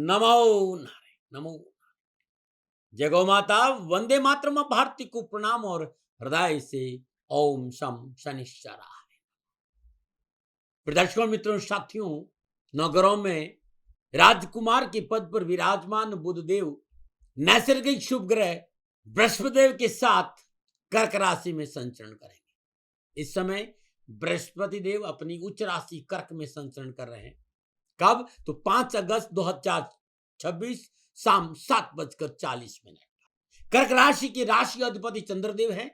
नमो नारायण, नमो। जय गौ माता, वंदे मातरम। भारती को प्रणाम और हृदय से ओम शम शनिश्चराय। प्रदर्शकों, मित्रों, साथियों, नगरों में राजकुमार के पद पर विराजमान बुधदेव नैसर्गिक शुभ ग्रह बृहस्पतिदेव के साथ कर्क राशि में संचरण करेंगे। इस समय बृहस्पति देव अपनी उच्च राशि कर्क में संचरण कर रहे हैं। कब? तो 5 अगस्त 2026 शाम 7:40। कर्क राशि की राशि अधिपति चंद्रदेव है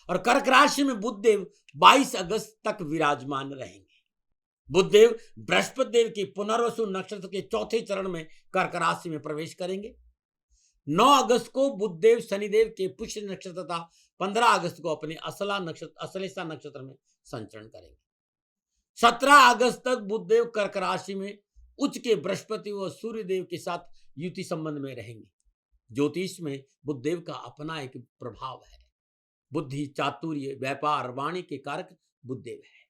और कर्क राशि में बुधदेव 22 अगस्त तक विराजमान रहेंगे। बुधदेव बृहस्पति देव के पुनर्वसु नक्षत्र के चौथे चरण में कर्क राशि में प्रवेश करेंगे। 9 अगस्त को बुधदेव शनिदेव के पुष्य नक्षत्र तथा 15 अगस्त को अपने अश्लेषा नक्षत्र में संचरण करेंगे। 17 अगस्त तक बुधदेव कर्क राशि में उच्च के बृहस्पति व सूर्यदेव के साथ युति संबंध में रहेंगे। ज्योतिष में बुधदेव का अपना एक प्रभाव है। बुद्धि, चातुर्य, व्यापार, वाणी के कारक बुधदेव है।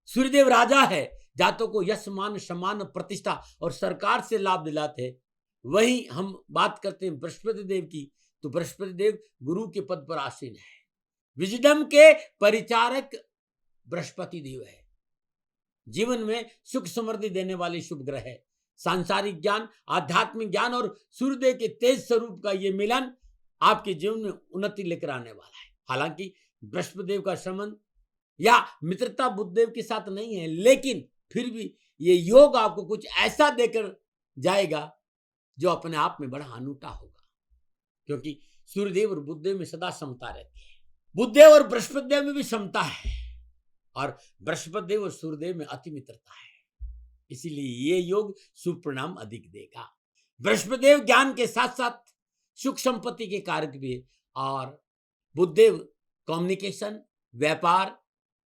सूर्यदेव राजा है, जातों को यश, मान, सम्मान, प्रतिष्ठा और सरकार से लाभ दिलाते हैं। वहीं हम बात करते हैं बृहस्पति देव की, तो बृहस्पति देव गुरु के पद पर आसीन है। विजडम के परिचारक बृहस्पति देव है। जीवन में सुख समृद्धि देने वाले शुभ ग्रह है। सांसारिक ज्ञान, आध्यात्मिक ज्ञान और सूर्यदेव के तेज स्वरूप का यह मिलन आपके जीवन में उन्नति लेकर आने वाला है। हालांकि बृहस्पति देव का संबंध या मित्रता बुधदेव के साथ नहीं है, लेकिन फिर भी ये योग आपको कुछ ऐसा देकर जाएगा जो अपने आप में बड़ा अनूठा होगा, क्योंकि सूर्यदेव और बुधदेव में सदा समता रहती है। बुधदेव और बृहस्पति देव में भी समता है और बृहस्पति देव और सूर्यदेव में अति मित्रता है, इसीलिए ये योग शुभ परिणाम अधिक देगा। बृहस्पति देव ज्ञान के साथ साथ सुख संपत्ति के कारक भी है और बुधदेव कम्युनिकेशन, व्यापार,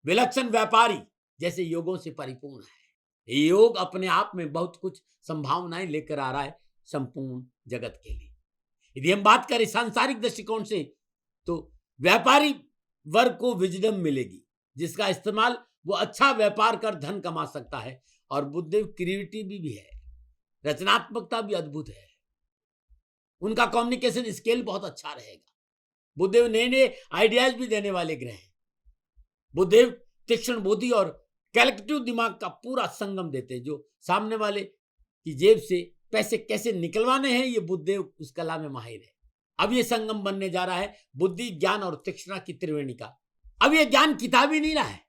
विलक्षण व्यापारी जैसे योगों से परिपूर्ण है। ये योग अपने आप में बहुत कुछ संभावनाएं लेकर आ रहा है संपूर्ण जगत के लिए। यदि हम बात करें सांसारिक दृष्टिकोण से, तो व्यापारी वर्ग को विजडम मिलेगी, जिसका इस्तेमाल वो अच्छा व्यापार कर धन कमा सकता है। और बुधदेव क्रिएटिविटी भी है, रचनात्मकता भी अद्भुत है। उनका कम्युनिकेशन स्किल बहुत अच्छा रहेगा। बुधदेव नए नए आइडियाज भी देने वाले ग्रह हैं। बुधदेव तीक्ष्ण बुद्धि और कैलकुलेटिव दिमाग का पूरा संगम देते हैं। जो सामने वाले की जेब से पैसे कैसे निकलवाने हैं, ये बुधदेव उस कला में माहिर है। अब ये संगम बनने जा रहा है बुद्धि, ज्ञान और तीक्ष्णता की त्रिवेणी का। अब ये ज्ञान किताबी नहीं रहा है,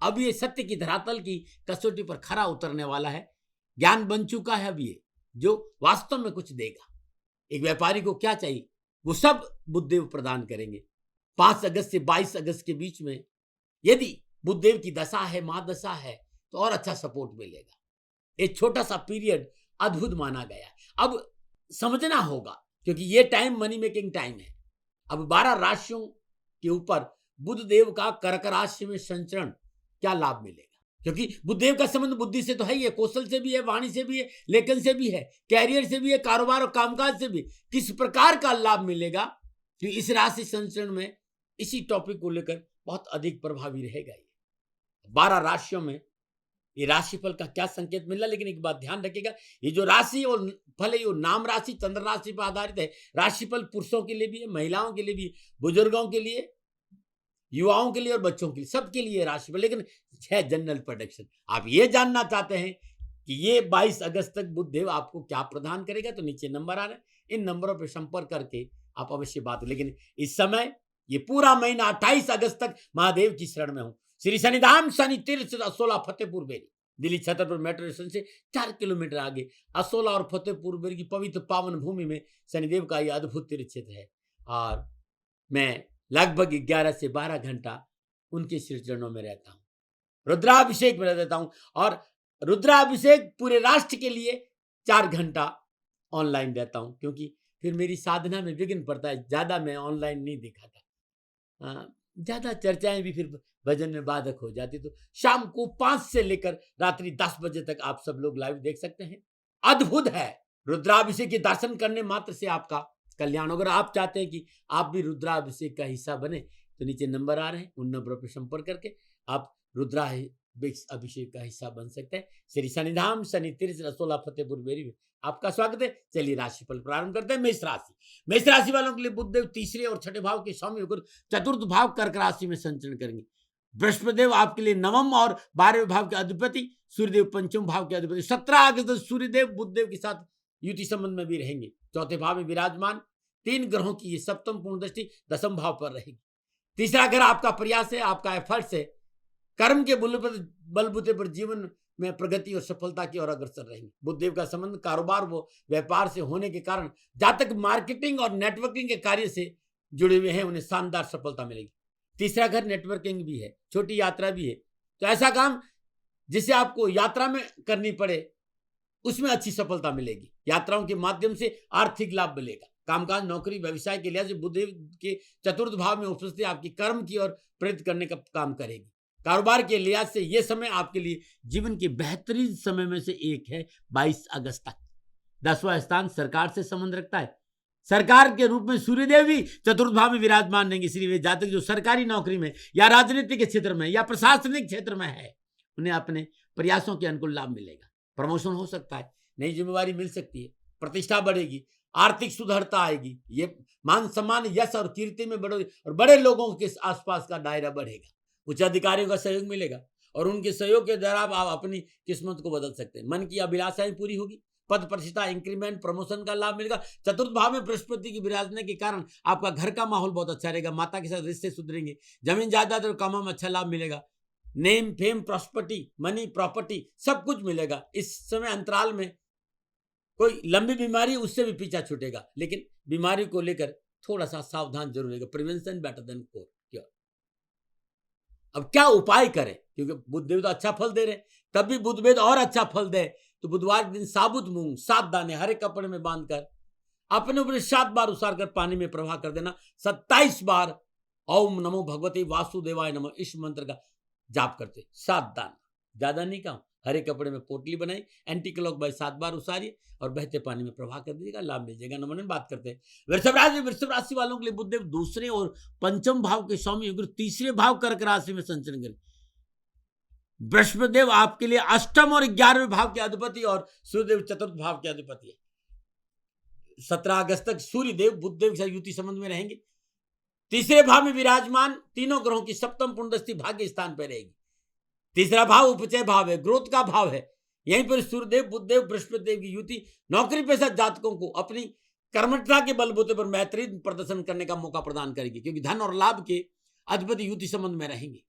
अब ये सत्य की धरातल की कसौटी पर खरा उतरने वाला है। ज्ञान बन चुका है अब ये, जो वास्तव में कुछ देगा। एक व्यापारी को क्या चाहिए वो सब बुधदेव प्रदान करेंगे। 5 अगस्त से 22 अगस्त के बीच में यदि बुधदेव की दशा है, महादशा है, तो और अच्छा सपोर्ट मिलेगा। एक छोटा सा पीरियड अद्भुत माना गया है। अब समझना होगा, क्योंकि ये टाइम मनी मेकिंग टाइम है। अब 12 राशियों के ऊपर बुधदेव का कर्क राशि में संचरण क्या लाभ मिलेगा, क्योंकि बुधदेव का संबंध बुद्धि से तो है ही है, कौशल से भी है, वाणी से भी है, लेखन से भी है, कैरियर से भी है, कारोबार और कामकाज से भी। किस प्रकार का लाभ मिलेगा, तो इस राशि संचरण में इसी टॉपिक को लेकर बहुत अधिक प्रभावी रहेगा। ये 12 राशियों में ये राशिफल का क्या संकेत मिल रहा है। लेकिन एक बात ध्यान रखिएगा, ये जो राशि और फल है, ये नाम राशि चंद्र राशि पर आधारित है। राशिफल पुरुषों के लिए भी है, महिलाओं के लिए भी, बुजुर्गों के लिए, युवाओं के लिए और बच्चों के लिए, सबके लिए राशिफल। लेकिन है जनरल प्रेडिक्शन। आप ये जानना चाहते हैं कि ये 22 अगस्त तक बुधदेव आपको क्या प्रदान करेगा, तो नीचे नंबर आ रहे हैं, इन नंबरों पर संपर्क करके आप अवश्य बात। लेकिन इस समय ये पूरा महीना 28 अगस्त तक महादेव की शरण में हूं। श्री शनिधाम शनि तीर्थ असोला फतेहपुर बेरी, दिल्ली छतरपुर मेट्रो स्टेशन से 4 किलोमीटर आगे असोला और फतेहपुर बेरी की पवित्र पावन भूमि में शनिदेव का यह अद्भुत तीर्थ क्षेत्र है। और मैं लगभग 11 से 12 घंटा उनके श्री चरणों में रहता हूं, रुद्राभिषेक में रहता हूं। और रुद्राभिषेक पूरे राष्ट्र के लिए 4 घंटा ऑनलाइन रहता हूं, क्योंकि फिर मेरी साधना में विघ्न पड़ता है। ज्यादा मैं ऑनलाइन नहीं दिखाता, ज्यादा चर्चाएं भी फिर भजन में बाधक हो जाती। तो शाम को 5 से लेकर रात्रि 10 बजे तक आप सब लोग लाइव देख सकते हैं। अद्भुत है। रुद्राभिषेक के दर्शन करने मात्र से आपका कल्याण। अगर आप चाहते हैं कि आप भी रुद्राभिषेक का हिस्सा बने, तो नीचे नंबर आ रहे हैं, उन नंबरों पर संपर्क करके आप अभिषेक का हिस्सा बन सकते हैं। श्री शनिधाम शनि तीर्थ रसोला फतेहपुर बेरी में आपका स्वागत है। चलिए राशिफल प्रारंभ करते हैं। मेष राशि वालों के लिए बुधदेव तीसरे और छठे भाव के स्वामी होकर चतुर्थ भाव कर्क राशि में संचरण करेंगे। बृहस्पतिदेव आपके लिए नवम और 12वें भाव के अधिपति, सूर्यदेव पंचम भाव के अधिपति। 17 अगस्त सूर्यदेव बुधदेव के साथ युति संबंध में भी रहेंगे। चौथे भाव में विराजमान 3 ग्रहों की ये सप्तम पूर्ण दृष्टि 10वें भाव पर रहेगी। तीसरा घर आपका प्रयास है, आपका एफर्ट्स है। कर्म के बलबूते पर जीवन में प्रगति और सफलता की ओर अग्रसर रहेंगे। बुधदेव का संबंध कारोबार व व्यापार से होने के कारण जातक मार्केटिंग और नेटवर्किंग के कार्य से जुड़े हुए हैं, उन्हें शानदार सफलता मिलेगी। तीसरा घर नेटवर्किंग भी है, छोटी यात्रा भी है, तो ऐसा काम जिसे आपको यात्रा में करनी पड़े उसमें अच्छी सफलता मिलेगी। यात्राओं के माध्यम से आर्थिक लाभ मिलेगा। कामकाज, नौकरी, व्यवसाय के लिहाज से बुधदेव के चतुर्थ भाव में उपस्थिति आपकी कर्म की ओर प्रेरित करने का काम करेगी। कारोबार के लिहाज से यह समय आपके लिए जीवन के बेहतरीन समय में से एक है। 22 अगस्त तक 10वां स्थान सरकार से संबंध रखता है। सरकार के रूप में सूर्यदेव भी चतुर्थ भाव में विराजमान रहेंगे। इसलिए वे जातक जो सरकारी नौकरी में या राजनीतिक के क्षेत्र में या प्रशासनिक क्षेत्र में है, उन्हें अपने प्रयासों के अनुकूल लाभ मिलेगा। प्रमोशन हो सकता है, नई जिम्मेवारी मिल सकती है, प्रतिष्ठा बढ़ेगी, आर्थिक सुधरता आएगी। ये मान सम्मान, यश और कीर्ति में बढ़ोगी और बड़े लोगों के आसपास का दायरा बढ़ेगा। उच्च अधिकारियों का सहयोग मिलेगा और उनके सहयोग के द्वारा आप अपनी किस्मत को बदल सकते हैं। मन की अभिलाषाएं पूरी होगी। पद प्रतिष्ठा, इंक्रीमेंट, प्रमोशन का लाभ मिलेगा। चतुर्थ भाव में बृहस्पति की विराजने के कारण आपका घर का माहौल बहुत अच्छा रहेगा। माता के साथ रिश्ते सुधरेंगे। जमीन जायदाद और कामों में अच्छा लाभ मिलेगा। Name, fame, prosperity, money, property सब कुछ मिलेगा। इस समय अंतराल में कोई लंबी बीमारी, उससे भी पीछा छूटेगा, लेकिन बीमारी को लेकर थोड़ा सा सावधान जरूर रहेगा। Prevention better than cure. अब क्या उपाय करें, क्योंकि बुधदेव तो अच्छा फल दे रहे, तब भी बुधदेव और अच्छा फल दे तो बुधवार के दिन साबुत मूंग 7 दाने हरे कपड़े में बांधकर अपने ऊपर 7 बार उसार कर पानी में प्रवाह कर देना। 27 बार ओम नमो भगवते वासुदेवाय नमः इस मंत्र का जाप करते। 7 दाना, ज्यादा नहीं कहूं। हरे कपड़े में पोटली बनाई, एंटी क्लॉकवाइज 7 बार उसारिए और बहते पानी में प्रवाह कर दीजिएगा, लाभ मिल जाएगा। नंबर बात करते हैं वृषभ राशि वालों के लिए बुधदेव दूसरे और पंचम भाव के स्वामी होकर तीसरे भाव कर्क राशि में संचरण करें। बृहस्पतिदेव आपके लिए अष्टम और 11वें भाव के अधिपति और सूर्यदेव चतुर्थ भाव के अधिपति है। 17 अगस्त तक सूर्यदेव बुधदेव के साथ युति संबंध में रहेंगे। तीसरे भाव में विराजमान तीनों ग्रहों की सप्तम पूर्ण दृष्टि भाग्य स्थान पर रहेगी। तीसरा भाव उपचय भाव है, ग्रोथ का भाव है। यहीं पर सूर्यदेव, बुधदेव, बृहस्पतिदेव की युति नौकरी पेशा जातकों को अपनी कर्मठता के बलबूते पर बेहतरीन प्रदर्शन करने का मौका प्रदान करेगी, क्योंकि धन और लाभ के अधिपति युति संबंध में रहेंगे।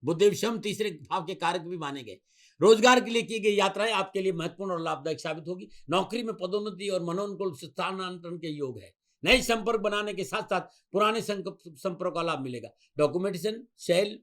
बुधदेव स्वयं तीसरे भाव के कारक भी माने गए। रोजगार के लिए की गई यात्राएं आपके लिए महत्वपूर्ण और लाभदायक साबित होगी। नौकरी में पदोन्नति और मनोनुकूल स्थानांतरण के योग है। नए संपर्क बनाने के साथ साथ पुराने संपर्क का लाभ मिलेगा। डॉक्यूमेंटेशन, सेल,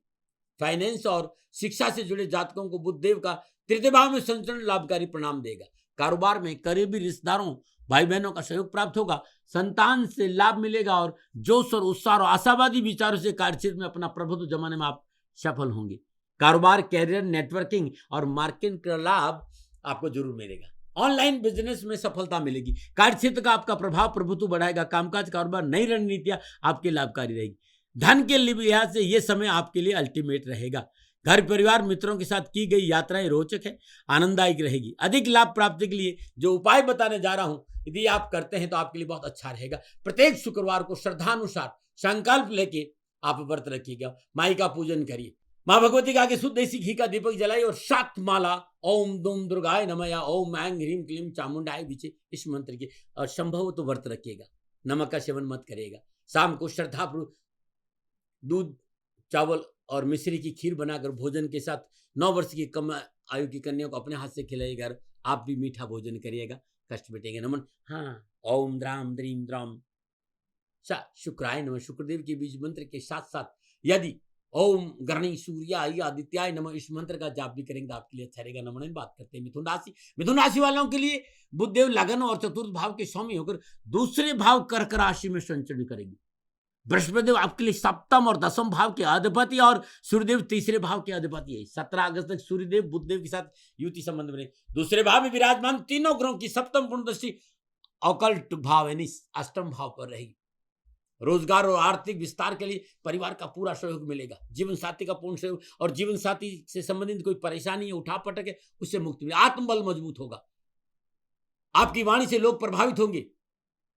फाइनेंस और शिक्षा से जुड़े जातकों को बुधदेव का तृतीय भाव में संचरण लाभकारी परिणाम देगा। कारोबार में करीबी रिश्तेदारों, भाई बहनों का सहयोग प्राप्त होगा। संतान से लाभ मिलेगा और जोश और उत्साह और आशावादी विचारों से कार्यक्षेत्र में अपना प्रभुत्व जमाने में आप सफल होंगे। कारोबार, कैरियर, नेटवर्किंग और मार्केटिंग का लाभ आपको जरूर मिलेगा। ऑनलाइन बिजनेस में सफलता मिलेगी। कार्यक्षेत्र का आपका प्रभाव प्रभुत्व बढ़ाएगा। कामकाज, कारोबार, नई रणनीतियां आपके लाभकारी रहेगी। धन के लिहाज से यह समय आपके लिए अल्टीमेट रहेगा। घर परिवार, मित्रों के साथ की गई यात्राएं रोचक है, आनंददायक रहेगी। अधिक लाभ प्राप्ति के लिए जो उपाय बताने जा रहा हूं, यदि आप करते हैं तो आपके लिए बहुत अच्छा रहेगा। प्रत्येक शुक्रवार को श्रद्धानुसार संकल्प लेके आप व्रत रखिएगा, माई का पूजन करिए, माँ भगवती का आगे शुद्ध देसी घी का दीपक जलाइए और 7 माला ओम दुम दुर्गाय नमः या ओम ऐं ह्रीम क्लीम चामुंडाय विचे इस मंत्र की और संभव तो व्रत रखिएगा। नमक का सेवन मत करिएगा। शाम को श्रद्धापूर्वक दूध, चावल और मिश्री की खीर बनाकर भोजन के साथ 9 वर्ष की कम आयु की कन्या को अपने हाथ से खिलाइएगा। आप भी मीठा भोजन करिएगा, कष्ट मिटेगा। नमन। हाँ, ओम द्राम द्रीम द्राम शुक्राय नमः शुक्रदेव के बीज मंत्र के साथ साथ यदि ओम गणेश सूर्याय आदित्याय नमः इस मंत्र का जाप भी करेंगे आपके लिए अच्छा रहेगा। नमन। बात करते हैं मिथुन राशि वालों के लिए बुधदेव लगन और चतुर्थ भाव के स्वामी होकर दूसरे भाव कर्क राशि में संचरण करेंगे। बृहस्पतिदेव आपके लिए सप्तम और 10वें भाव के अधिपति और सूर्यदेव तीसरे भाव के अधिपति है। 17 अगस्त तक सूर्यदेव बुधदेव के साथ युति संबंध में दूसरे भाव में विराजमान तीनों ग्रहों की सप्तम पूर्ण दृष्टि ऑकल्ट भाव यानी अष्टम भाव पर रहेगी। रोजगार और आर्थिक विस्तार के लिए परिवार का पूरा सहयोग मिलेगा। जीवन साथी का पूर्ण सहयोग और जीवन साथी से संबंधित कोई परेशानी है, उठापटक है, उससे मुक्ति मिलेगी। आत्मबल मजबूत होगा। आपकी वाणी से लोग प्रभावित होंगे।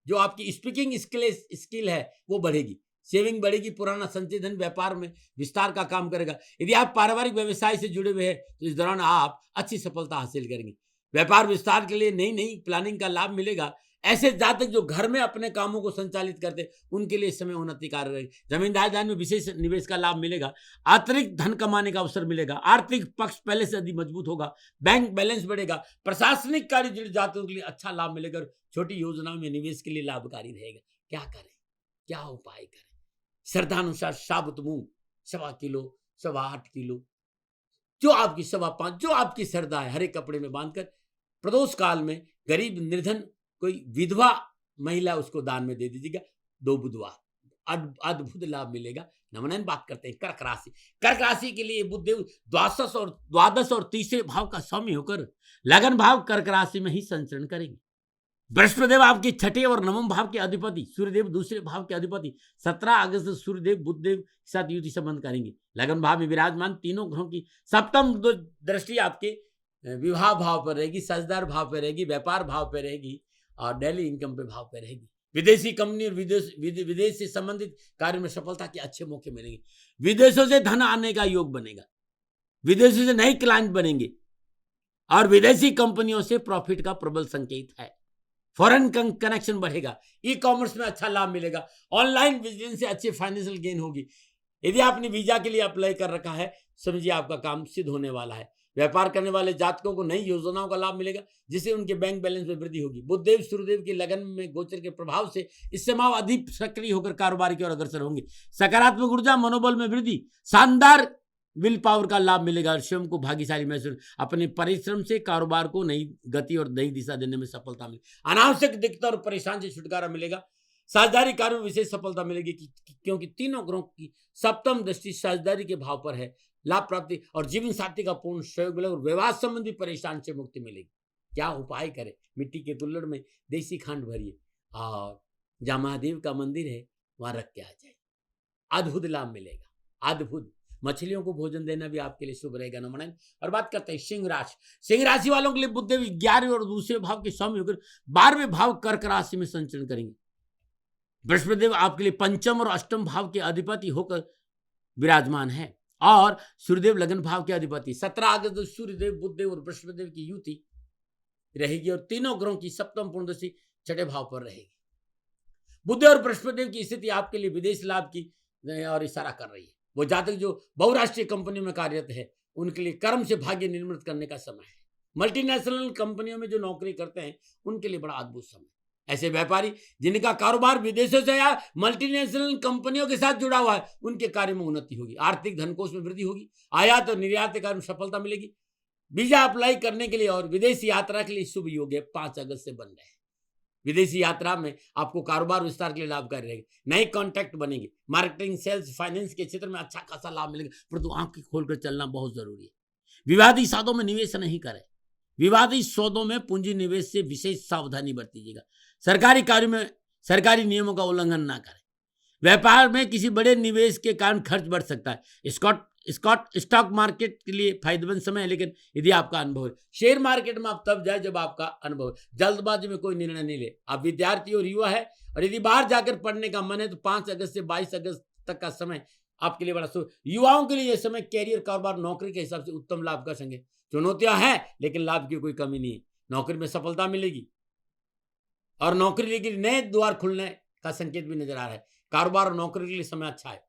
जो आपकी स्पीकिंग स्किल है वो बढ़ेगी। सेविंग बढ़ेगी। पुराना संचय धन व्यापार में विस्तार का काम करेगा। यदि आप पारिवारिक व्यवसाय से जुड़े हुए हैं तो इस दौरान आप अच्छी सफलता हासिल करेंगे। व्यापार विस्तार के लिए नई नई प्लानिंग का लाभ मिलेगा। ऐसे जातक जो घर में अपने कामों को संचालित करते हैं उनके लिए इस समय उन्नतिकारी रहेगी। जमींदार दान में विशेष निवेश का लाभ मिलेगा। अतिरिक्त धन कमाने का अवसर मिलेगा। आर्थिक पक्ष पहले से अधिक मजबूत होगा। बैंक बैलेंस बढ़ेगा। प्रशासनिक कार्य जुड़े जातकों के लिए अच्छा लाभ मिलेगा। छोटी योजनाओं में निवेश के लिए लाभकारी रहेगा। क्या करें, क्या उपाय करें? श्रद्धानुसार साबुत मूंग 1.25 किलो, 8.25 किलो, जो आपकी 5.25, जो आपकी श्रद्धा है, हरे कपड़े में बांधकर प्रदोष काल में गरीब निर्धन कोई विधवा महिला उसको दान में दे दीजिएगा। 2 बुधवार अद्भुत लाभ मिलेगा। नमन बात करते हैं कर्क राशि। कर्क राशि के लिए बुधदेव द्वादश और तीसरे भाव का स्वामी होकर लगन भाव कर्क राशि में ही संचरण करेंगे। बृहस्पतिदेव आपके छठे और नवम भाव के अधिपति, सूर्यदेव दूसरे भाव के अधिपति 17 अगस्त सूर्यदेव बुधदेव के साथ युति संबंध करेंगे। लगन भाव में विराजमान तीनों ग्रहों की सप्तम दृष्टि आपके विवाह भाव पर रहेगी, साझेदार भाव पर रहेगी, व्यापार भाव पर रहेगी और डेली इनकम पे भाव पर रहेगी। विदेशी कंपनी और विदेश से संबंधित कार्य में सफलता के अच्छे मौके मिलेंगे। विदेशों से धन आने का योग बनेगा। विदेशों से नए क्लाइंट बनेंगे और विदेशी कंपनियों से प्रॉफिट का प्रबल संकेत है। फॉरेन कनेक्शन बढ़ेगा। ई कॉमर्स में अच्छा लाभ मिलेगा। ऑनलाइन बिजनेस से अच्छी फाइनेंशियल गेन होगी। यदि आपने वीजा के लिए अप्लाई कर रखा है समझिए आपका काम सिद्ध होने वाला है। व्यापार करने वाले जातकों को नई योजनाओं का लाभ मिलेगा जिससे उनके बैंक बैलेंस में वृद्धि होगी। बुधदेव सूर्यदेव की लगन में गोचर के प्रभाव से इस समय आप अधिक सक्रिय होकर कारोबार की ओर अग्रसर होंगे। सकारात्मक ऊर्जा, मनोबल में वृद्धि, शानदार विल पावर का लाभ मिलेगा और स्वयं को भाग्यशाली महसूस, अपने परिश्रम से कारोबार को नई गति और नई दिशा देने में सफलता मिलेगी। अनावश्यक दिक्कत और परेशान से छुटकारा मिलेगा। साझेदारी कार्य में विशेष सफलता मिलेगी क्योंकि तीनों ग्रहों की सप्तम दृष्टि साझेदारी के भाव पर है। लाभ प्राप्ति और जीवन साथी का पूर्ण सहयोग मिलेगा और विवाह संबंधी परेशान से मुक्ति मिलेगी। क्या उपाय करें? मिट्टी के कुल्हड़ में देसी खंड भरिए और जहाँ महादेव का मंदिर है वहां रख के आ जाए। अद्भुत लाभ मिलेगा। अद्भुत। मछलियों को भोजन देना भी आपके लिए शुभ रहेगा। नमन। और बात करते हैं सिंह राशि। सिंह राशि वालों के लिए बुधदेव 11वें और दूसरे भाव के स्वामी होकर 12वें भाव कर्क राशि में संचरण करेंगे। बृहस्पतिदेव आपके लिए पंचम और अष्टम भाव के अधिपति होकर विराजमान है और सूर्यदेव लगन भाव के अधिपति। 17 अगस्त सूर्यदेव, बुधदेव और बृहस्पतिदेव की युति रहेगी और तीनों ग्रहों की सप्तम पूर्ण दृष्टि छठे भाव पर रहेगी। बुधदेव और बृहस्पतिदेव की स्थिति आपके लिए विदेश लाभ की और इशारा कर रही है। वो जातक जो बहुराष्ट्रीय कंपनियों में कार्यरत है उनके लिए कर्म से भाग्य निर्मित करने का समय है। मल्टीनेशनल कंपनियों में जो नौकरी करते हैं उनके लिए बड़ा अद्भुत समय। ऐसे व्यापारी जिनका कारोबार विदेशों से या मल्टीनेशनल कंपनियों के साथ जुड़ा हुआ है उनके कार्य में उन्नति होगी। आर्थिक धनकोष में वृद्धि होगी। आयात और निर्यात के कार्य में सफलता मिलेगी। वीजा अप्लाई करने के लिए और विदेश यात्रा के लिए शुभ योग है। 5 अगस्त से बन रहे हैं। विदेशी यात्रा में आपको कारोबार विस्तार के लिए लाभकारी रहेगा। नए कॉन्टैक्ट बनेंगे। मार्केटिंग, सेल्स, फाइनेंस के क्षेत्र में अच्छा खासा लाभ मिलेगा, परंतु आंखें खोलकर चलना बहुत जरूरी है। विवादी सौदों में निवेश नहीं करें। विवादी सौदों में पूंजी निवेश से विशेष सावधानी बरतीजिएगा। सरकारी कार्य में सरकारी नियमों का उल्लंघन ना करें। व्यापार में किसी बड़े निवेश के कारण खर्च बढ़ सकता है। स्टॉक मार्केट के लिए फायदेमंद समय है, लेकिन यदि आपका अनुभव है शेयर मार्केट में आप तब जाए जब आपका अनुभव है। जल्दबाजी में कोई निर्णय नहीं ले। आप विद्यार्थी और युवा है और यदि बाहर जाकर पढ़ने का मन है तो 5 अगस्त से 22 अगस्त तक का समय आपके लिए बड़ा शुभ। युवाओं के लिए यह समय कैरियर, कारोबार, नौकरी के हिसाब से उत्तम लाभ का संग है। चुनौतियां हैं लेकिन लाभ की कोई कमी नहीं है। नौकरी में सफलता मिलेगी और नौकरी के लिए नए द्वार खुलने का संकेत भी नजर आ रहा है। कारोबार और नौकरी के लिए समय अच्छा है।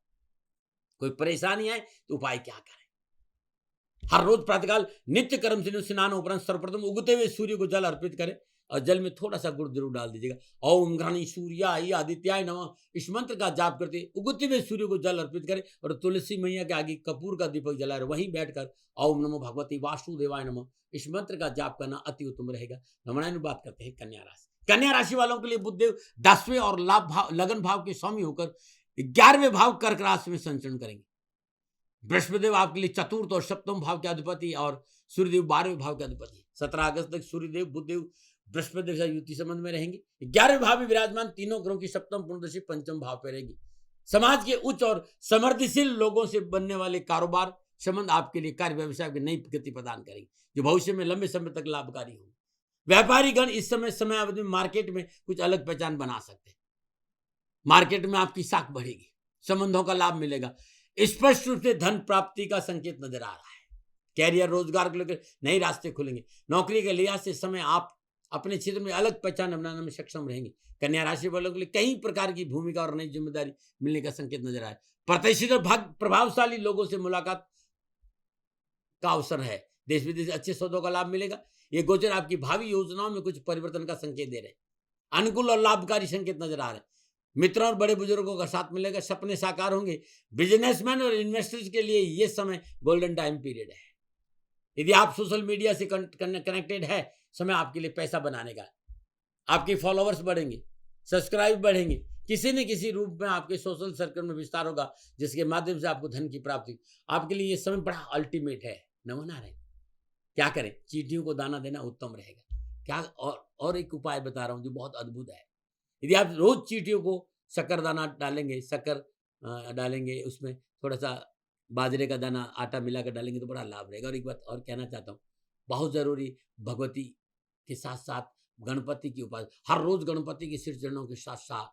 कोई परेशानी है तो उपाय क्या करें? हर रोज प्रातःकाल नित्य कर्म से स्नान उपरांत सर्वप्रथम उगते हुए सूर्य को जल अर्पित करें और जल में थोड़ा सा गुड़ जरूर डाल दीजिएगा। ओम घृणी सूर्याय आदित्याय नमः, इस मंत्र का जाप करते उगते हुए सूर्य को जल अर्पित करें और तुलसी मैया के आगे कपूर का दीपक जलाए वहीं बैठकर ओम नमो भगवती वासुदेवाय नमः इस मंत्र का जाप करना अति उत्तम रहेगा। नमन। बात करते हैं कन्या राशि। कन्या राशि वालों के लिए बुधदेव 10वें और लगन भाव के स्वामी होकर 11वें भाव कर्क राशि में संचरण करेंगे। बृहस्पतिदेव आपके लिए चतुर्थ और सप्तम भाव के अधिपति और सूर्यदेव 12वें भाव के अधिपति। 17 अगस्त तक सूर्यदेव, बुधदेव, बृहस्पति के साथ युति संबंध में रहेंगे। 11वें भाव में विराजमान तीनों ग्रहों की सप्तम पूर्णदृष्टि पंचम भाव पर रहेगी। समाज के उच्च और समृद्धिशील लोगों से बनने वाले कारोबार संबंध आपके लिए कार्य व्यवसाय की नई गति प्रदान करेंगे, जो भविष्य में लंबे समय तक लाभकारी होंगे। व्यापारी गण इस समय अवधि में मार्केट में कुछ अलग पहचान बना सकते हैं। मार्केट में आपकी साख बढ़ेगी, संबंधों का लाभ मिलेगा। स्पष्ट रूप से धन प्राप्ति का संकेत नजर आ रहा है। कैरियर रोजगार को लेकर नए रास्ते खुलेंगे। नौकरी के लिहाज से समय आप अपने क्षेत्र में अलग पहचान बनाने में सक्षम रहेंगे। कन्या राशि वालों के लिए कई प्रकार की भूमिका और नई जिम्मेदारी मिलने का संकेत नजर आया। प्रतिष्ठित और प्रभावशाली लोगों से मुलाकात का अवसर है। देश विदेश अच्छे सौदों का लाभ मिलेगा। ये गोचर आपकी भावी योजनाओं में कुछ परिवर्तन का संकेत दे रहे हैं। अनुकूल और लाभकारी संकेत नजर आ रहे हैं। मित्रों और बड़े बुजुर्गों का साथ मिलेगा। सपने साकार होंगे। बिजनेसमैन और इन्वेस्टर्स के लिए ये समय गोल्डन टाइम पीरियड है। यदि आप सोशल मीडिया से कनेक्टेड है, समय आपके लिए पैसा बनाने का। आपके फॉलोअर्स बढ़ेंगे, सब्सक्राइब बढ़ेंगे। किसी न किसी रूप में आपके सोशल सर्कल में विस्तार होगा, जिसके माध्यम से आपको धन की प्राप्ति। आपके लिए ये समय बड़ा अल्टीमेट है। नमना रहे, क्या करें? चींटियों को दाना देना उत्तम रहेगा। क्या और एक उपाय बता रहा हूं जो बहुत अद्भुत है। यदि आप रोज चींटियों को शक्कर दाना डालेंगे, शक्कर डालेंगे, उसमें थोड़ा सा बाजरे का दाना आटा मिलाकर डालेंगे तो बड़ा लाभ रहेगा। और एक बात और कहना चाहता हूँ, बहुत जरूरी, भगवती के साथ साथ गणपति की उपासना। हर रोज गणपति के शीर्ष चरणों के साथ साथ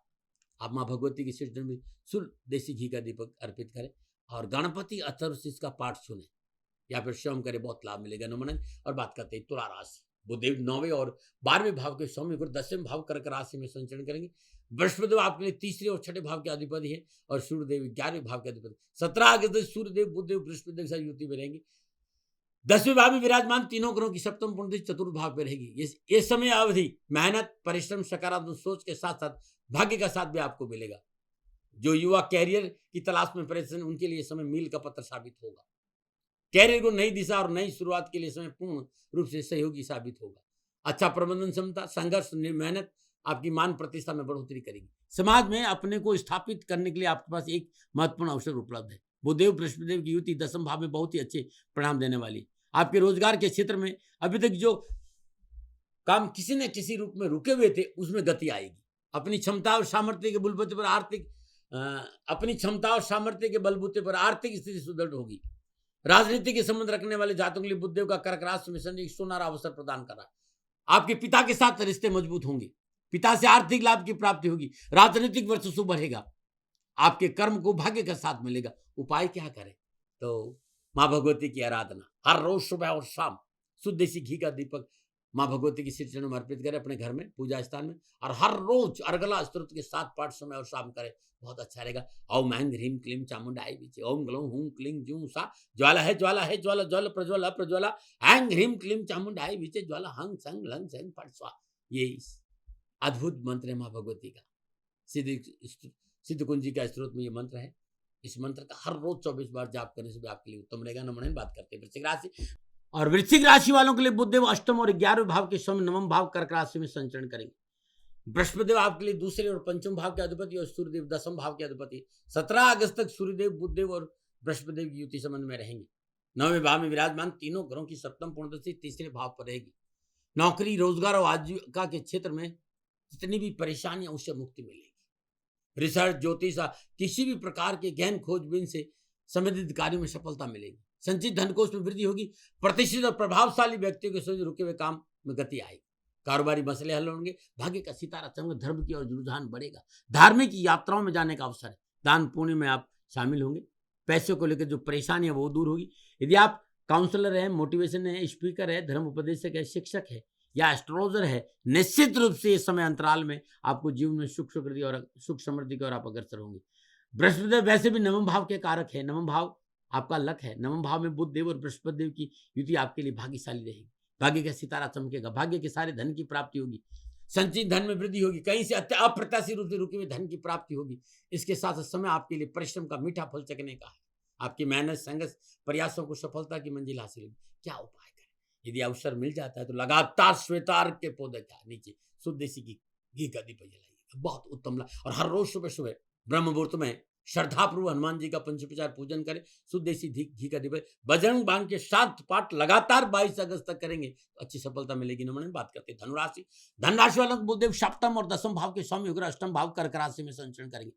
आप माँ भगवती के शीर्ष चरण में शुद्ध देसी घी का दीपक अर्पित करें और गणपति अथर्वशीष का पाठ सुने या फिर स्वयं करें, बहुत लाभ मिलेगा। नमन। और बात करते हैं तुला राशि। बुधदेव 9वें और 12वें भाव के स्वामी गुरु 10वें भाव कर्क राशि में संचरण करेंगे। बृहस्पति आपके लिए 3रे और 6ठे भाव के अधिपति है और सूर्यदेव 11वें भाव के अधिपति। 17 अगस्त सूर्यदेव बुधदेव बृहस्पति के साथ युति में रहेंगे। 10वें भाव में विराजमान तीनों ग्रहों की सप्तम पूर्णदृष्टि चतुर्थ भाव पर रहेगी। ये समय अवधि मेहनत, परिश्रम, सकारात्मक सोच के साथ साथ भाग्य का साथ भी आपको मिलेगा। जो युवा कैरियर की तलाश में परेशान, उनके लिए समय मील का पत्थर साबित होगा। कैरियर को नई दिशा और नई शुरुआत के लिए समय पूर्ण रूप से सहयोगी साबित होगा। अच्छा प्रबंधन क्षमता, संघर्ष, मेहनत आपकी मान प्रतिष्ठा में बढ़ोतरी करेगी। समाज में अपने को स्थापित करने के लिए आपके पास एक महत्वपूर्ण अवसर उपलब्ध है। बुधदेव बृहस्पतिदेव की युति 10वें भाव में बहुत ही अच्छे परिणाम देने वाली। आपके रोजगार के क्षेत्र में अभी तक जो काम किसी न किसी रूप में रुके हुए थे, उसमें गति आएगी। अपनी क्षमता और सामर्थ्य के बलबूते पर आर्थिक स्थिति सुदृढ़ होगी। राजनीति के संबंध रखने वाले जातकों के लिए बुधदेव का कर्क राशि में संयोग सुनहरा अवसर प्रदान कर रहा है। आपके पिता के साथ रिश्ते मजबूत होंगे। पिता से आर्थिक लाभ की प्राप्ति होगी। राजनीतिक वर्चस्व बढ़ेगा। आपके कर्म को भाग्य का साथ मिलेगा। उपाय क्या करें? तो माँ भगवती की आराधना हर रोज सुबह और शाम शुद्ध देसी घी का दीपक माँ भगवती की श्री चरणों में अर्पित करें अपने घर में, पूजा स्थान में, और हर रोज अर्गला स्तोत्र के 7 पाठ समय और शाम करें, बहुत अच्छा रहेगा। ओम ऐं ह्रीं क्लीं चामुंडाय विचे, ओम ग्लौं हूं क्लीं जूं सा, ज्वाला है ज्वाला ज्वाला प्रज्वला प्रज्वला, ऐं ह्रीं क्लीं चामुंडाय विचे, ज्वाला हंग संग लंग संग फट स्वा। ये अद्भुत मंत्र है माँ भगवती का। सिद्ध कुंजी का स्त्रोत में ये मंत्र है। इस मंत्र का हर रोज 24 बार जाप करने से भी आपके लिए उत्तम रहेगा। नमन। बात करते हैं वृश्चिक राशि। और वृश्चिक राशि वालों के लिए बुधदेव अष्टम और 11वें भाव के स्वामी 9वें भाव कर्क राशि में संचरण करेंगे। बृहस्पतिदेव आपके लिए 2रे और 5वें भाव के अधिपति और सूर्यदेव 10वें भाव के अधिपति। 17 अगस्त तक सूर्यदेव, बुधदेव और बृहस्पतिदेव की युति संबंध में रहेंगे। 9वें भाव में विराजमान तीनों ग्रहों की सप्तम पूर्णदृष्टि 3रे भाव पर रहेगी। नौकरी, रोजगार और आजीविका के क्षेत्र में जितनी भी परेशानियां, उससे मुक्ति मिलेगी। रिसर्च, ज्योतिष, किसी भी प्रकार के गहन खोजबीन से संबंधित कार्यों में सफलता मिलेगी। संचित धन कोष में वृद्धि होगी। प्रतिष्ठित और प्रभावशाली व्यक्तियों के सोच रुके हुए काम में गति आएगी। कारोबारी मसले हल होंगे। भाग्य का सितारा चमकेगा। धर्म की ओर रुझान बढ़ेगा। धार्मिक यात्राओं में जाने का अवसर है। दान पुण्य में आप शामिल होंगे। पैसों को लेकर जो परेशानी है वो दूर होगी। यदि आप काउंसलर है, मोटिवेशन है, स्पीकर है, धर्म उपदेशक है, शिक्षक है या एस्ट्रोलॉजर है, निश्चित रूप से इस समय अंतराल में आपको जीवन में सुख समृद्धि की ओर आप अग्रसर होंगे। बृहस्पति वैसे भी 9वें भाव के कारक है। 9वां भाव आपका लक है। 9वें भाव में बुध देव और बृहस्पति देव की युति आपके लिए भाग्यशाली रहेगी। भाग्य का सितारा चमकेगा। भाग्य के सारे धन की प्राप्ति होगी। संचित धन में वृद्धि होगी। कहीं से अप्रत्याशित रूप से रुके हुए धन की प्राप्ति होगी। इसके साथ समय आपके लिए परिश्रम का मीठा फल चखने का है। आपकी मेहनत, संघर्ष, प्रयासों को सफलता की मंजिल हासिल होगी। क्या उपाय करें? यदि अवसर मिल जाता है तो लगातार श्वेतार के पौधे का नीचे शुद्ध देसी घी का दीपक जलाइए, बहुत उत्तम। और हर रोज सुबह सुबह ब्रह्म मुहूर्त में श्रद्धापूर्व हनुमान जी का पंचोपचार पूजन करें, शुद्ध देसी घी का दीप, बजरंग बाण के 7 पाठ लगातार 22 अगस्त तक करेंगे तो अच्छी सफलता मिलेगी। नमन बात करते हैं धनुराशि। धनराशि वालों को बुधदेव सप्तम और दसम भाव के स्वामी होकर अष्टम भाव कर्क राशि में संचरण करेंगे।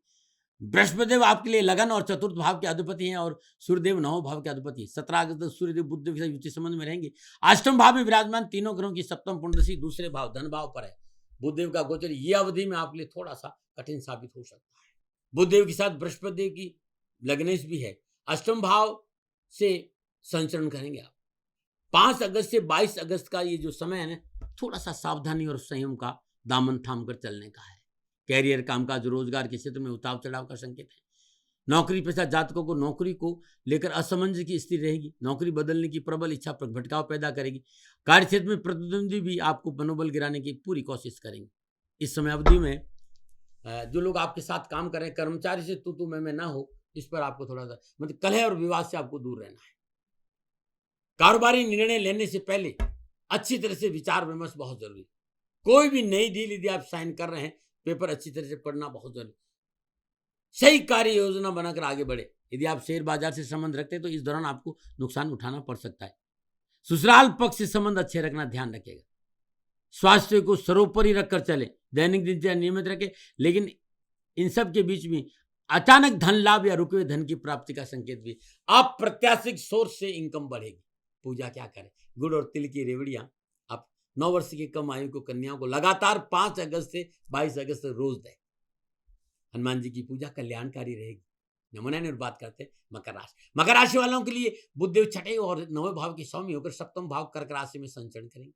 बृहस्पतिदेव आपके लिए लगन और चतुर्थ भाव के अधिपति हैं और सूर्यदेव 9 भाव के अधिपति हैं। 17 अगस्त सूर्यदेव बुधदेव के साथ युति संबंध में रहेंगे। अष्टम भाव में विराजमान तीनों ग्रहों की सप्तम पुंडसी दूसरे भाव धन भाव पर है। बुधदेव का गोचर ये अवधि में आपके लिए थोड़ा सा कठिन साबित हो सकता है। बुधदेव के साथ बृहस्पतिदेव की लग्नेश भी है। अष्टम भाव से संचरण करेंगे आप। 5 अगस्त से 22 अगस्त का ये जो समय है ना, थोड़ा सा सावधानी और संयम का दामन थाम कर चलने का है। कैरियर, कामकाज, रोजगार के क्षेत्र में उतार चढ़ाव का संकेत है। नौकरी पेशा जातकों को नौकरी को लेकर असमंजस की स्थिति रहेगी। नौकरी बदलने की प्रबल इच्छा भटकाव पैदा करेगी। कार्य क्षेत्र में प्रतिद्वंदी भी आपको मनोबल गिराने की पूरी कोशिश करेंगे। इस समय अवधि में जो लोग आपके साथ काम कर रहे हैं, कर्मचारी से तू मैं ना हो, इस पर आपको थोड़ा सा मतलब कलह और विवाद से आपको दूर रहना है। कारोबारी निर्णय लेने से पहले अच्छी तरह से विचार विमर्श बहुत जरूरी। कोई भी नई डील यदि आप साइन कर रहे हैं, पेपर अच्छी तरह से पढ़ना बहुत जरूरी। सही कार्य योजना बनाकर आगे बढ़े। यदि आप शेयर बाजार से संबंध रखते हैं तो इस दौरान आपको नुकसान उठाना पड़ सकता है। ससुराल पक्ष से संबंध अच्छे रखना ध्यान रखिएगा। स्वास्थ्य को सर्वोपरि रखकर चले। दैनिक दिनचर्या नियमित रखें, लेकिन इन सब के बीच में अचानक धन लाभ या रुके हुए धन की प्राप्ति का संकेत भी। अप्रत्याशित सोर्स से इनकम बढ़ेगी। पूजा क्या करें? गुड़ और तिल की रेवड़ियां आप 9 वर्ष की कम आयु को कन्याओं को लगातार 5 अगस्त से 22 अगस्त तक रोज दें। हनुमान जी की पूजा कल्याणकारी रहेगी। नमूना ने बात करते हैं मकर राशि। मकर राशि वालों के लिए बुधदेव 6ठे और 9वें भाव के स्वामी होकर सप्तम भाव कर्क राशि में संचरण करेंगे।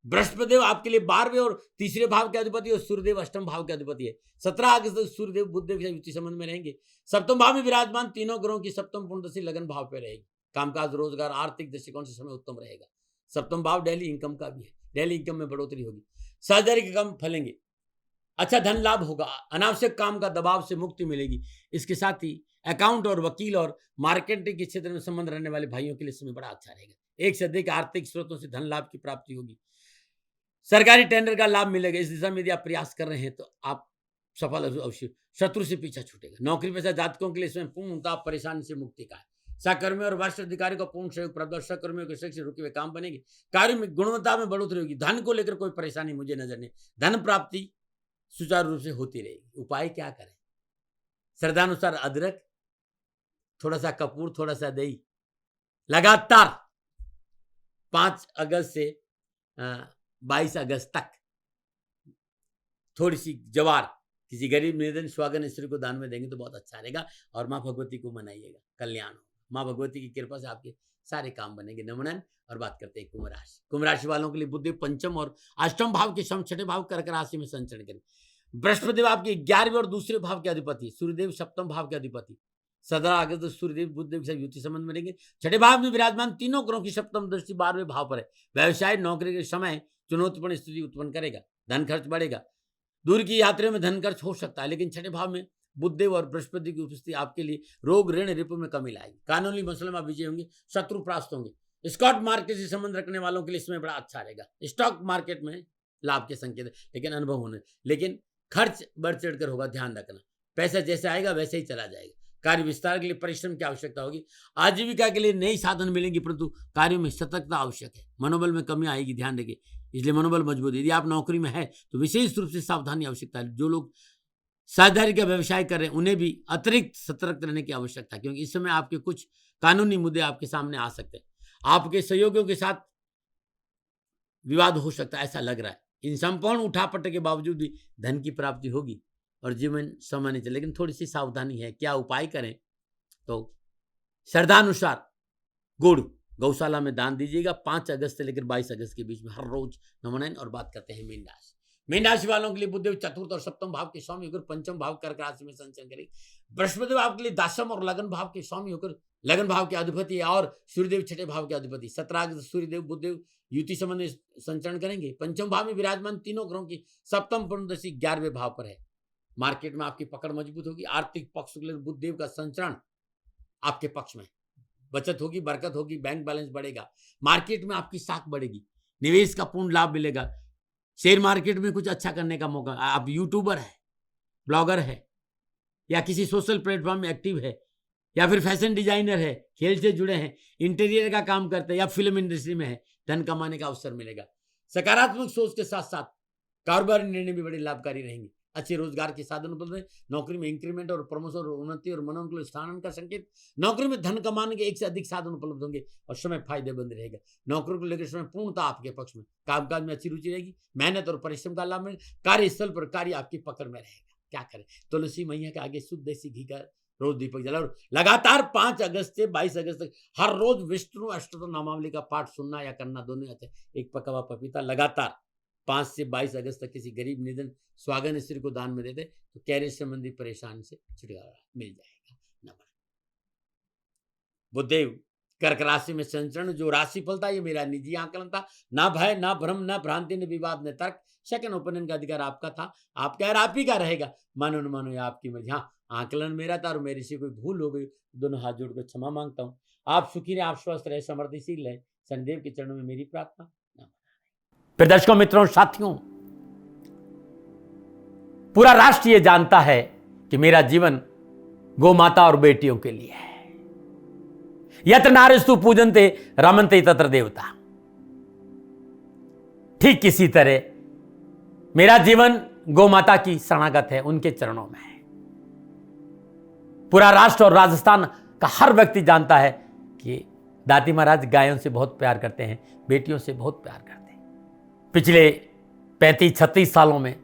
बृहस्पतिदेव आपके लिए 12वें और तीसरे भाव के अधिपति और सूर्यदेव अष्टम भाव के अधिपति है। 17 अगस्त तक सूर्यदेव बुधदेव के युति संबंध में रहेंगे। सप्तम भाव में विराजमान तीनों ग्रहों की सप्तम पुंडसी लगन भाव पे रहेगी। कामकाज, रोजगार, आर्थिक दृष्टिकोण से समय उत्तम रहेगा। सप्तम भाव डेली इनकम का भी है। डेली इनकम में बढ़ोतरी होगी। साझेदारी के काम फलेंगे। अच्छा धन लाभ होगा। अनावश्यक काम का दबाव से मुक्ति मिलेगी। इसके साथ ही अकाउंट और वकील और मार्केटिंग के क्षेत्र में संबंध रहने वाले भाइयों के लिए समय बड़ा अच्छा रहेगा। एक से अधिक आर्थिक स्रोतों से धन लाभ की प्राप्ति होगी। सरकारी टेंडर का लाभ मिलेगा। इस दिशा में यदि आप प्रयास कर रहे हैं तो आप सफल अवश्य। शत्रु से पीछा छूटेगा। नौकरी पेशा जातकों के लिए इसमें पूर्णतः परेशानी से मुक्ति का है। सहकर्मियों और वरिष्ठ अधिकारी को पूर्ण सहयोग प्राप्त। सहकर्मियों के सहयोग से रुके हुए काम बनेंगे। कार्य में गुणवत्ता में बढ़ोतरी होगी। धन को लेकर कोई परेशानी मुझे नजर नहीं। धन प्राप्ति सुचारू रूप से होती रहेगी। उपाय क्या करें? श्रद्धानुसार अदरक, थोड़ा सा कपूर, थोड़ा सा दही, लगातार 5 अगस्त से 22 अगस्त तक थोड़ी सी जवार किसी गरीब निर्धन स्वागन स्त्री को दान में देंगे तो बहुत अच्छा रहेगा। और माँ भगवती को मनाइएगा, कल्याण होगा। माँ भगवती की कृपा से आपके सारे काम बनेंगे। नमनन। और बात करते हैं कुंभ राशि। कुंभ राशि वालों के लिए बुधदेव पंचम और अष्टम भाव के सम 6ठे भाव कर्क राशि में संचरण करें। बृहस्पतिदेव आपके 11वें और दूसरे भाव के अधिपति। सूर्यदेव सप्तम भाव के अधिपति। 17 अगस्त सूर्यदेव बुधदेव के साथ युति संबंध में रहेंगे। 6ठे भाव में विराजमान तीनों ग्रहों की सप्तम दृष्टि 12वें भाव पर है। व्यवसाय, नौकरी के समय चुनौतीपूर्ण स्थिति उत्पन्न करेगा। धन खर्च बढ़ेगा। दूर की यात्रा में धन खर्च हो सकता है, लेकिन 6ठे भाव में बुधदेव और बृहस्पति की उपस्थिति आपके लिए रोग, ऋण, रिपु में कमी लाएगी। कानूनी मसलों में आप विजय होंगे। शत्रु परास्त होंगे। स्टॉक मार्केट से संबंध रखने वालों के लिए इसमें बड़ा अच्छा रहेगा। स्टॉक मार्केट में लाभ के संकेत, लेकिन अनुभव होने, लेकिन खर्च बढ़ चढ़ कर होगा। ध्यान रखना। पैसा जैसे आएगा वैसे ही चला जाएगा। कार्य विस्तार के लिए परिश्रम की आवश्यकता होगी। आजीविका के लिए नई साधन मिलेंगे, परंतु कार्यों में सतर्कता आवश्यक है। मनोबल में कमी आएगी, ध्यान रखिए। इसलिए मनोबल मजबूत। यदि आप नौकरी में है तो विशेष रूप से सावधानी आवश्यकता है। जो लोग साझेदारी का व्यवसाय कर रहे हैं उन्हें भी अतिरिक्त सतर्क रहने की आवश्यकता है, क्योंकि इस समय आपके कुछ कानूनी मुद्दे आपके सामने आ सकते हैं। आपके सहयोगियों के साथ विवाद हो सकता है, ऐसा लग रहा है। इन संपूर्ण उठापटक के बावजूद भी धन की प्राप्ति होगी और जीवन सामान्य चले, लेकिन थोड़ी सी सावधानी है। क्या उपाय करें? तो श्रद्धानुसार गुड़ गौशाला में दान दीजिएगा। 5 अगस्त से लेकर 22 अगस्त के बीच में हर रोज नमन। और बात करते हैं मीन राशि। मीन राशि वालों के लिए बुधदेव चतुर्थ और सप्तम भाव के स्वामी होकर पंचम भाव कर्क राशि में संचरण करेंगे। बृहस्पतिदेव आपके लिए दशम और लगन भाव के स्वामी होकर लगन भाव के अधिपति और सूर्यदेव 6ठे भाव के अधिपति। 17 अगस्त सूर्यदेव बुधदेव युति संबंध में संचरण करेंगे। पंचम भाव में विराजमान तीनों ग्रहों की सप्तम पुंडसी 11वें भाव पर है। मार्केट में आपकी पकड़ मजबूत होगी। आर्थिक पक्ष के लिए बुधदेव का संचरण आपके पक्ष में। बचत होगी, बरकत होगी, बैंक बैलेंस बढ़ेगा। मार्केट में आपकी साख बढ़ेगी। निवेश का पूर्ण लाभ मिलेगा। शेयर मार्केट में कुछ अच्छा करने का मौका। आप यूट्यूबर है, ब्लॉगर है, या किसी सोशल प्लेटफॉर्म में एक्टिव है, या फिर फैशन डिजाइनर है, खेल से जुड़े हैं, इंटीरियर का काम करते हैं, या फिल्म इंडस्ट्री में है, धन कमाने का अवसर मिलेगा। सकारात्मक सोच के साथ साथ कारोबारी निर्णय भी बड़े लाभकारी रहेंगे। अच्छे रोजगार के साधन उपलब्ध है। नौकरी में इंक्रीमेंट और प्रमोशन और उन्नति और मनोनुकूल स्थानांतरण का संकेत। नौकरी में धन कमाने के एक से अधिक साधन उपलब्ध होंगे और समय फायदेमंद रहेगा। नौकरी को लेकर समय पूर्णतः आपके पक्ष में। कामकाज में अच्छी रुचि रहेगी। मेहनत और परिश्रम का लाभ मिलेगा। कार्यस्थल पर कार्य आपकी पकड़ में रहेगा। क्या करें, तुलसी मैया के आगे शुद्ध देसी घी का रोज दीपक जला। और लगातार 5 अगस्त से 22 अगस्त तक हर रोज विष्णु अष्टोत्तर नामावली का पाठ सुनना या करना दोनों अच्छा। एक पका हुआ पपीता लगातार 5 से 22 अगस्त तक किसी गरीब निधन स्वागन स्त्री को दान में देते तो कैरियर संबंधी परेशानी से छुटकारा मिल जाएगा। नमन। बुधदेव कर्क राशि में संचरण जो राशि फलता ये मेरा निजी आकलन था। ना भय, ना भ्रम, ना भ्रांति, न विवाद, न तर्क। सेकंड ओपिनियन का अधिकार आपका था, आपका और आप ही का रहेगा। मानो न मानो या आपकी मर्जी। हाँ, आकलन मेरा था और मेरे से कोई भूल हो गई, दोनों हाथ जोड़कर क्षमा मांगता हूँ। आप सुखी रहे, आप स्वस्थ रहे, समृद्धिशील रहे, शनिदेव के चरणों में मेरी प्रार्थना। फिर दर्शकों, मित्रों, साथियों, पूरा राष्ट्र ये जानता है कि मेरा जीवन गौ माता और बेटियों के लिए है। यत्र नारीस्तु पूजन्ते रमन्ते तत्र देवता। ठीक किसी तरह मेरा जीवन गौ माता की शरणागत है, उनके चरणों में है। पूरा राष्ट्र और राजस्थान का हर व्यक्ति जानता है कि दाती महाराज गायों से बहुत प्यार करते हैं, बेटियों से बहुत प्यार करते हैं। पिछले 35-36 सालों में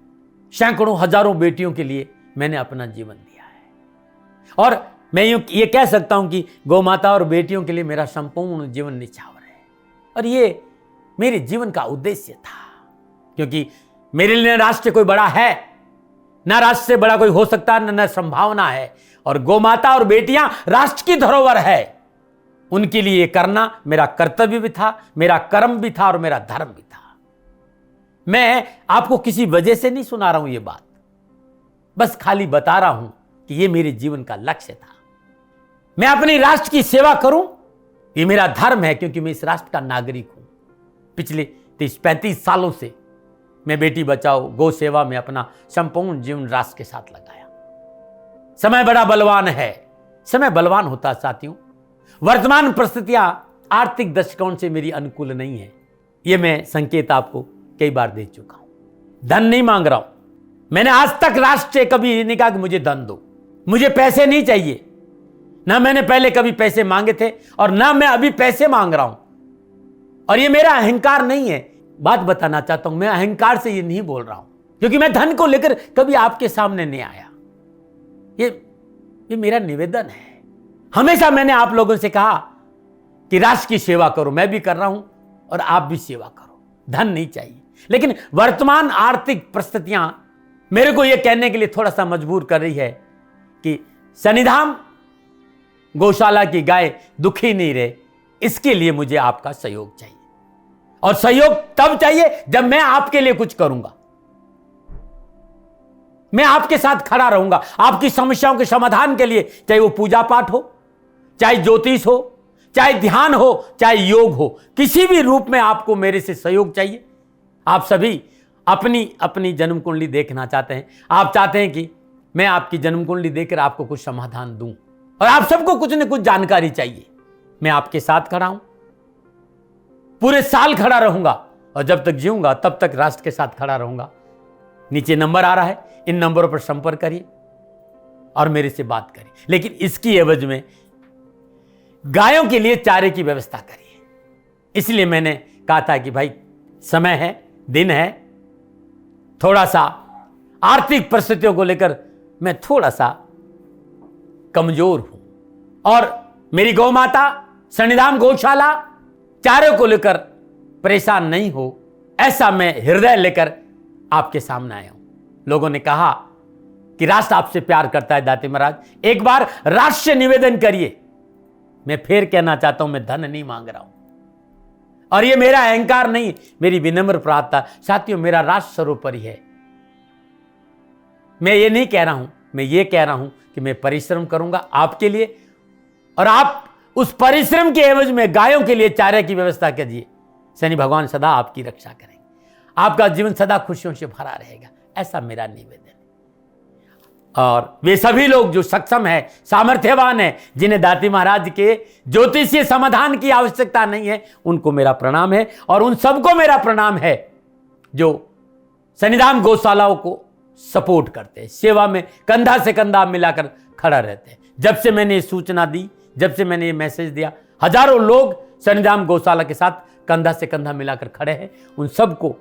सैकड़ों हजारों बेटियों के लिए मैंने अपना जीवन दिया है और मैं ये कह सकता हूं कि गौ माता और बेटियों के लिए मेरा संपूर्ण जीवन निछावर है। और ये मेरे जीवन का उद्देश्य था, क्योंकि मेरे लिए राष्ट्र कोई बड़ा है, ना राष्ट्र से बड़ा कोई हो सकता है, न संभावना है। और गौ माता और बेटियां राष्ट्र की धरोहर है, उनके लिए करना मेरा कर्तव्य भी था, मेरा कर्म भी था और मेरा धर्म भी था। मैं आपको किसी वजह से नहीं सुना रहा हूं ये बात, बस खाली बता रहा हूं कि ये मेरे जीवन का लक्ष्य था। मैं अपने राष्ट्र की सेवा करूं, ये मेरा धर्म है, क्योंकि मैं इस राष्ट्र का नागरिक हूं। पिछले 30-35 सालों से मैं बेटी बचाओ, गौ सेवा में अपना संपूर्ण जीवन राष्ट्र के साथ लगाया। समय बड़ा बलवान है, समय बलवान होता साथियों। वर्तमान परिस्थितियां आर्थिक दृष्टिकोण से मेरी अनुकूल नहीं है, ये मैं संकेत आपको कई बार दे चुका हूं। धन नहीं मांग रहा हूं। मैंने आज तक राष्ट्र से कभी नहीं कहा कि मुझे धन दो, मुझे पैसे नहीं चाहिए। ना मैंने पहले कभी पैसे मांगे थे और ना मैं अभी पैसे मांग रहा हूं। और ये मेरा अहंकार नहीं है। बात बताना चाहता हूं, मैं अहंकार से ये नहीं बोल रहा हूं, क्योंकि मैं धन को लेकर कभी आपके सामने नहीं आया। ये मेरा निवेदन है। हमेशा मैंने आप लोगों से कहा कि राष्ट्र की सेवा करो, मैं भी कर रहा हूं और आप भी सेवा करो। धन नहीं चाहिए, लेकिन वर्तमान आर्थिक परिस्थितियां मेरे को यह कहने के लिए थोड़ा सा मजबूर कर रही है कि शनिधाम गौशाला की गाय दुखी नहीं रहे, इसके लिए मुझे आपका सहयोग चाहिए। और सहयोग तब चाहिए जब मैं आपके लिए कुछ करूंगा, मैं आपके साथ खड़ा रहूंगा आपकी समस्याओं के समाधान के लिए। चाहे वो पूजा पाठ हो, चाहे ज्योतिष हो, चाहे ध्यान हो, चाहे योग हो, किसी भी रूप में आपको मेरे से सहयोग चाहिए। आप सभी अपनी अपनी जन्म कुंडली देखना चाहते हैं। आप चाहते हैं कि मैं आपकी जन्म कुंडली देखकर आपको कुछ समाधान दूं, और आप सबको कुछ न कुछ जानकारी चाहिए। मैं आपके साथ खड़ा हूं, पूरे साल खड़ा रहूंगा, और जब तक जीऊंगा तब तक राष्ट्र के साथ खड़ा रहूंगा। नीचे नंबर आ रहा है, इन नंबरों पर संपर्क करिए और मेरे से बात करिए। लेकिन इसकी एवज में गायों के लिए चारे की व्यवस्था करिए। इसलिए मैंने कहा था कि भाई समय है, दिन है, थोड़ा सा आर्थिक परिस्थितियों को लेकर मैं थोड़ा सा कमजोर हूं, और मेरी गौ माता शनिधाम गौशाला चारे को लेकर परेशान नहीं हो, ऐसा मैं हृदय लेकर आपके सामने आया हूं। लोगों ने कहा कि राष्ट्र आपसे प्यार करता है दाते महाराज, एक बार राष्ट्र से निवेदन करिए। मैं फिर कहना चाहता हूं, मैं धन नहीं मांग रहा हूं, और ये मेरा अहंकार नहीं, मेरी विनम्र प्रार्थना। साथियों, मेरा राष्ट्र सर्वोपरि है। मैं ये नहीं कह रहा हूं, मैं ये कह रहा हूं कि मैं परिश्रम करूंगा आपके लिए, और आप उस परिश्रम के एवज में गायों के लिए चारे की व्यवस्था कीजिए। शनि भगवान सदा आपकी रक्षा करेंगे, आपका जीवन सदा खुशियों से भरा रहेगा, ऐसा मेरा निवेदन है। और वे सभी लोग जो सक्षम है, सामर्थ्यवान है, जिन्हें दाती महाराज के ज्योतिषीय समाधान की आवश्यकता नहीं है, उनको मेरा प्रणाम है। और उन सबको मेरा प्रणाम है जो सन्निधान गौशालाओं को सपोर्ट करते हैं, सेवा में कंधा से कंधा मिलाकर खड़ा रहते हैं। जब से मैंने ये सूचना दी, जब से मैंने ये मैसेज दिया, हजारों लोग सन्निधान गौशाला के साथ कंधा से कंधा मिलाकर खड़े हैं। उन सबको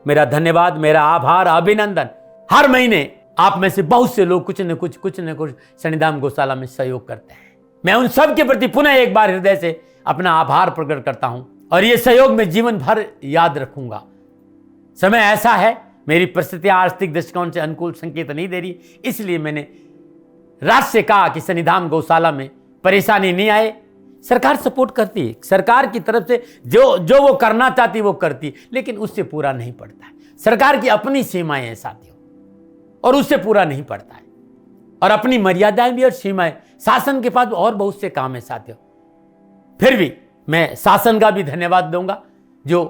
मेरा धन्यवाद, मेरा आभार, अभिनंदन। हर महीने आप में से बहुत से लोग कुछ न कुछ सन्निधान गौशाला में सहयोग करते हैं। मैं उन सब के प्रति पुनः एक बार हृदय से अपना आभार प्रकट करता हूं और ये सहयोग मैं जीवन भर याद रखूंगा। समय ऐसा है, मेरी परिस्थितियां आर्थिक दृष्टिकोण से अनुकूल संकेत नहीं दे रही, इसलिए मैंने राष्ट्र से कहा कि सन्निधान गौशाला में परेशानी नहीं आए। सरकार सपोर्ट करती है, सरकार की तरफ से जो वो करना चाहती वो करती, लेकिन उससे पूरा नहीं पड़ता है। सरकार की अपनी सीमाएं हैं साथियों, और उससे पूरा नहीं पड़ता है, और अपनी मर्यादाएं भी और सीमाएं। शासन के पास और बहुत से काम है साथियों। फिर भी मैं शासन का भी धन्यवाद दूंगा जो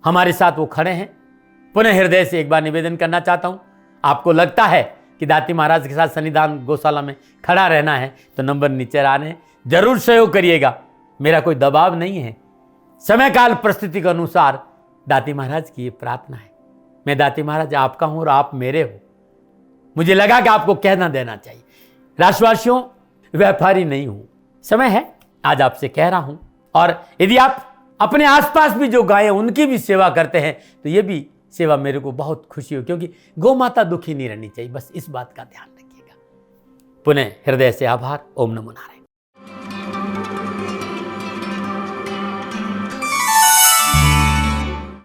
हमारे साथ वो खड़े हैं। पुनः हृदय से एक बार निवेदन करना चाहता हूं, आपको लगता है कि दाती महाराज के साथ सन्निधान गौशाला में खड़ा रहना है तो नंबर नीचे आ रहे हैं, जरूर सहयोग करिएगा। मेरा कोई दबाव नहीं है, समय काल परिस्थिति के अनुसार दाती महाराज की ये प्रार्थना है। मैं दाती महाराज आपका हूं और आप मेरे हो। मुझे लगा कि आपको कहना देना चाहिए। राष्ट्रवासियों, व्यापारी नहीं हूं, समय है आज आपसे कह रहा हूं। और यदि आप अपने आसपास भी जो गाय हैं उनकी भी सेवा करते हैं तो ये भी सेवा मेरे को बहुत खुशी हो, क्योंकि गौ माता दुखी नहीं रहनी चाहिए। बस इस बात का ध्यान रखिएगा। पुनः हृदय से आभार। ओम नमो नारायण।